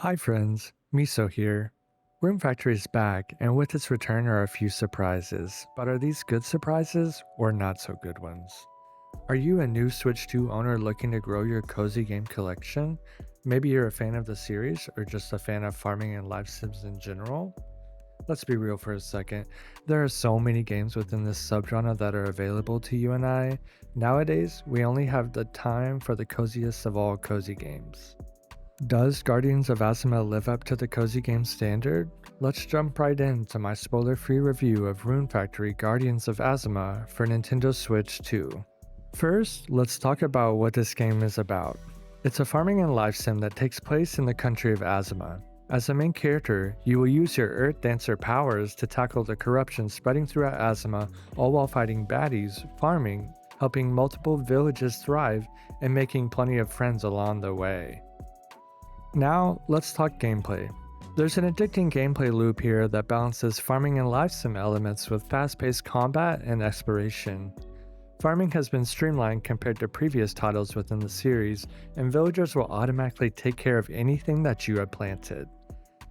Hi friends, Miso here. Room Factory is back, and with its return are a few surprises. But are these good surprises or not so good ones? Are you a new Switch 2 owner looking to grow your cozy game collection? Maybe you're a fan of the series or just a fan of farming and life sims in general? Let's be real for a second. There are so many games within this subgenre that are available to you and I. Nowadays, we only have the time for the coziest of all cozy games. Does Guardians of Azuma live up to the cozy game standard? Let's jump right into my spoiler-free review of Rune Factory Guardians of Azuma for Nintendo Switch 2. First, let's talk about what this game is about. It's a farming and life sim that takes place in the country of Azuma. As a main character, you will use your Earth Dancer powers to tackle the corruption spreading throughout Azuma, all while fighting baddies, farming, helping multiple villages thrive, and making plenty of friends along the way. Now, let's talk gameplay. There's an addicting gameplay loop here that balances farming and life sim elements with fast-paced combat and exploration. Farming has been streamlined compared to previous titles within the series, and villagers will automatically take care of anything that you have planted.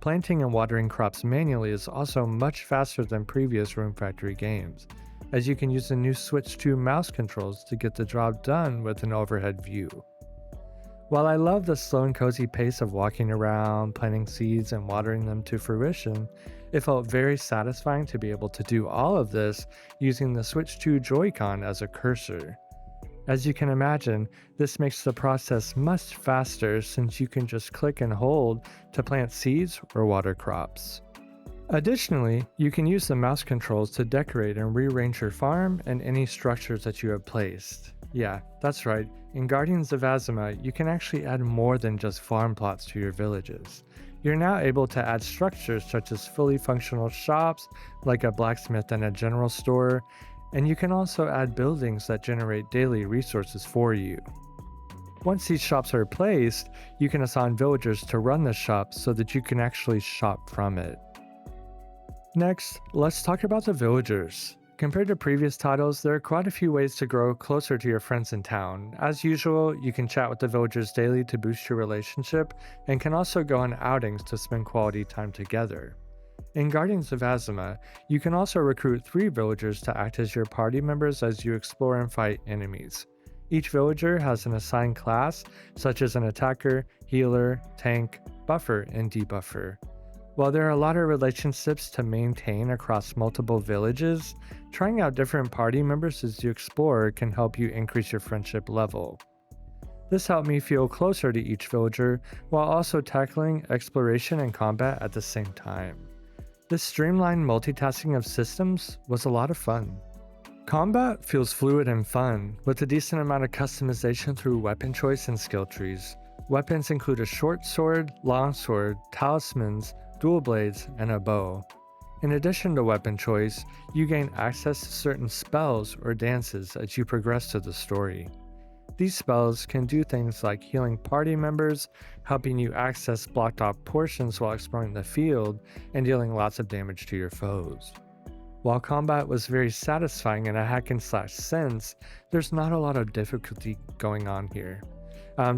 Planting and watering crops manually is also much faster than previous Room Factory games, as you can use the new Switch 2 mouse controls to get the job done with an overhead view. While I love the slow and cozy pace of walking around, planting seeds, and watering them to fruition, it felt very satisfying to be able to do all of this using the Switch 2 Joy-Con as a cursor. As you can imagine, this makes the process much faster since you can just click and hold to plant seeds or water crops. Additionally, you can use the mouse controls to decorate and rearrange your farm and any structures that you have placed. Yeah, that's right. In Guardians of Azuma, you can actually add more than just farm plots to your villages. You're now able to add structures such as fully functional shops, like a blacksmith and a general store, and you can also add buildings that generate daily resources for you. Once these shops are placed, you can assign villagers to run the shop so that you can actually shop from it. Next, let's talk about the villagers. Compared to previous titles, there are quite a few ways to grow closer to your friends in town. As usual, you can chat with the villagers daily to boost your relationship, and can also go on outings to spend quality time together. In Guardians of Azuma, you can also recruit 3 villagers to act as your party members as you explore and fight enemies. Each villager has an assigned class, such as an attacker, healer, tank, buffer, and debuffer. While there are a lot of relationships to maintain across multiple villages, trying out different party members as you explore can help you increase your friendship level. This helped me feel closer to each villager while also tackling exploration and combat at the same time. This streamlined multitasking of systems was a lot of fun. Combat feels fluid and fun, with a decent amount of customization through weapon choice and skill trees. Weapons include a short sword, long sword, talismans, dual blades, and a bow. In addition to weapon choice, you gain access to certain spells or dances as you progress through the story. These spells can do things like healing party members, helping you access blocked off portions while exploring the field, and dealing lots of damage to your foes. While combat was very satisfying in a hack and slash sense, there's not a lot of difficulty going on here.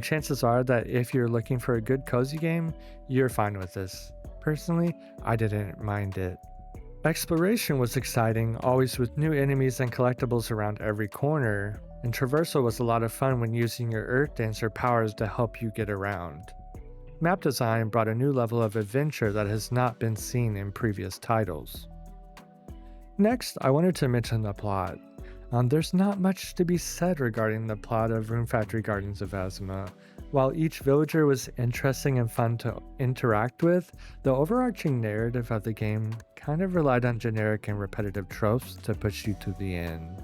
Chances are that if you're looking for a good cozy game, you're fine with this. Personally, I didn't mind it. Exploration was exciting, always with new enemies and collectibles around every corner, and traversal was a lot of fun when using your Earth Dancer powers to help you get around. Map design brought a new level of adventure that has not been seen in previous titles. Next, I wanted to mention the plot. There's not much to be said regarding the plot of Rune Factory Guardians of Azuma. While each villager was interesting and fun to interact with, the overarching narrative of the game kind of relied on generic and repetitive tropes to push you to the end.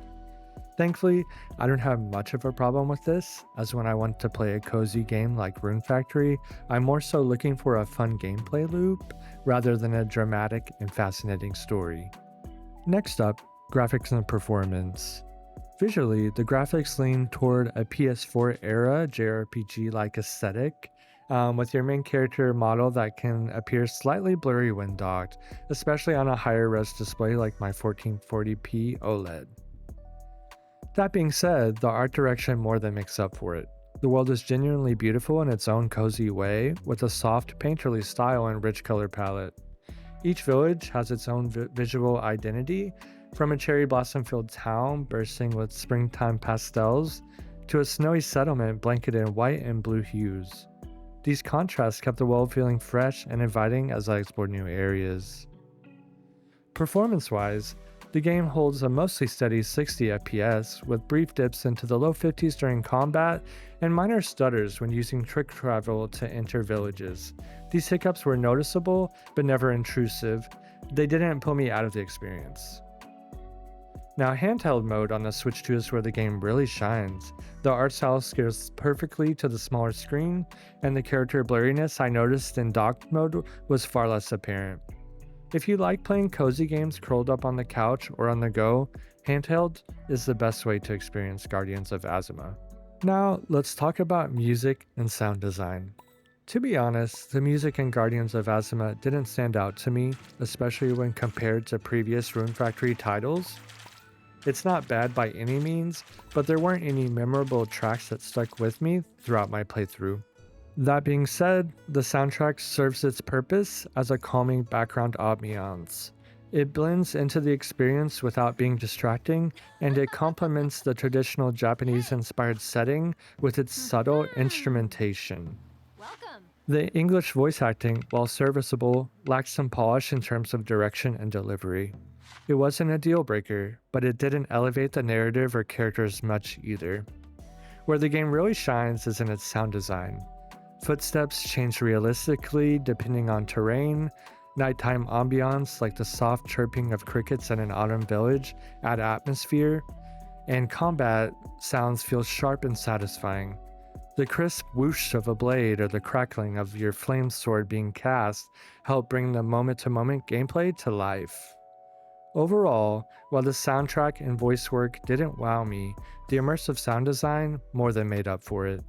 Thankfully, I don't have much of a problem with this, as when I want to play a cozy game like Rune Factory, I'm more so looking for a fun gameplay loop rather than a dramatic and fascinating story. Next up, graphics and performance. Visually, the graphics lean toward a PS4 era jrpg-like aesthetic, with your main character model that can appear slightly blurry when docked, especially on a higher res display like my 1440p OLED. That being said, the art direction more than makes up for it. The world is genuinely beautiful in its own cozy way, with a soft, painterly style and rich color palette. Each village has its own visual identity, from a cherry blossom filled town bursting with springtime pastels to a snowy settlement blanketed in white and blue hues. These contrasts kept the world feeling fresh and inviting as I explored new areas. Performance-wise, the game holds a mostly steady 60 FPS, with brief dips into the low 50s during combat and minor stutters when using trick travel to enter villages. These hiccups were noticeable, but never intrusive. They didn't pull me out of the experience. Now, handheld mode on the Switch 2 is where the game really shines. The art style scales perfectly to the smaller screen, and the character blurriness I noticed in docked mode was far less apparent. If you like playing cozy games curled up on the couch or on the go, handheld is the best way to experience Guardians of Azuma. Now, let's talk about music and sound design. To be honest, the music in Guardians of Azuma didn't stand out to me, especially when compared to previous Rune Factory titles. It's not bad by any means, but there weren't any memorable tracks that stuck with me throughout my playthrough. That being said, the soundtrack serves its purpose as a calming background ambiance. It blends into the experience without being distracting, and it complements the traditional Japanese-inspired setting with its subtle instrumentation. Welcome. The English voice acting, while serviceable, lacks some polish in terms of direction and delivery. It wasn't a deal breaker, but it didn't elevate the narrative or characters much either. Where the game really shines is in its sound design. Footsteps change realistically depending on terrain, nighttime ambiance like the soft chirping of crickets in an autumn village add atmosphere, and combat sounds feel sharp and satisfying. The crisp whoosh of a blade or the crackling of your flame sword being cast help bring the moment-to-moment gameplay to life. Overall, while the soundtrack and voice work didn't wow me, the immersive sound design more than made up for it.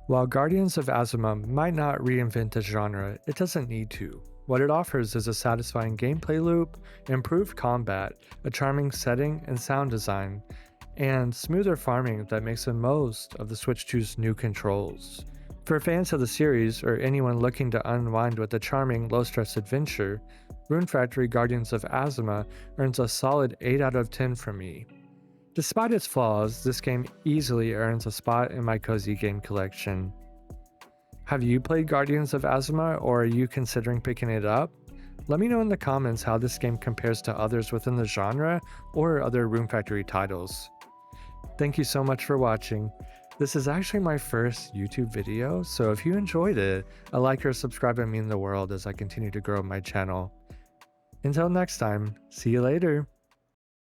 While Guardians of Azuma might not reinvent the genre, it doesn't need to. What it offers is a satisfying gameplay loop, improved combat, a charming setting and sound design, and smoother farming that makes the most of the Switch 2's new controls. For fans of the series, or anyone looking to unwind with a charming, low-stress adventure, Rune Factory Guardians of Azuma earns a solid 8 out of 10 from me. Despite its flaws, this game easily earns a spot in my cozy game collection. Have you played Guardians of Azuma, or are you considering picking it up? Let me know in the comments how this game compares to others within the genre or other Rune Factory titles. Thank you so much for watching. This is actually my first YouTube video, so if you enjoyed it, a like or subscribe would mean the world as I continue to grow my channel. Until next time, see you later.